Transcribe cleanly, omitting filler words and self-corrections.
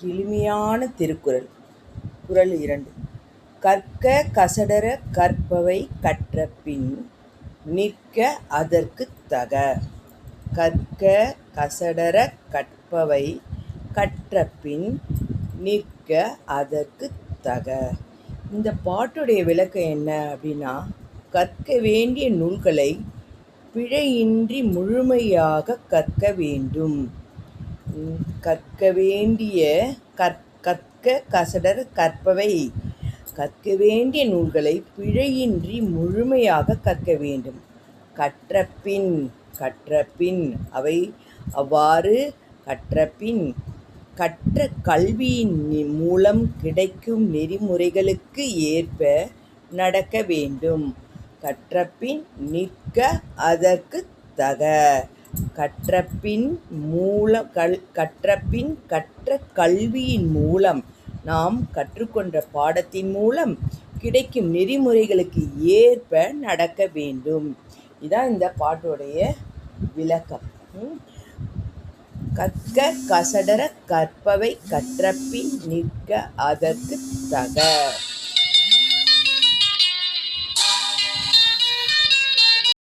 எளிமையான திருக்குறள். குறள் 2. கற்க கசடர கற்பவை கற்றபின் நிற்க அதற்குத் தக. கற்க கசடர கற்பவை கற்றபின் நிற்க அதற்குத் தக. இந்த பாட்டுடைய விளக்கம் என்ன அப்படின்னா, கற்க வேண்டிய நூல்களை பிழையின்றி முழுமையாக கற்க வேண்டும். கற்க வேண்டிய கற்க கசடர கற்பவை, கற்க வேண்டிய நூல்களை பிழையின்றி முழுமையாக கற்க வேண்டும். கற்றபின் அவை அவ்வாறு கற்றபின் கற்ற கல்வியின் மூலம் கிடைக்கும் நெறிமுறைகளுக்கு ஏற்ப நடக்க வேண்டும். கற்றபின் நிற்க அதற்குத் தக. கற்றபின் கற்ற கல்வியின் மூலம், நாம் கற்றுக்கொண்ட பாடத்தின் மூலம் கிடைக்கும் நெறிமுறைகளுக்கு ஏற்ப நடக்க வேண்டும். இதான் இந்த பாட்டுடைய விளக்கம். கற்க கசடர கற்பவை கற்றபின் நிற்க அதற்குத் தக.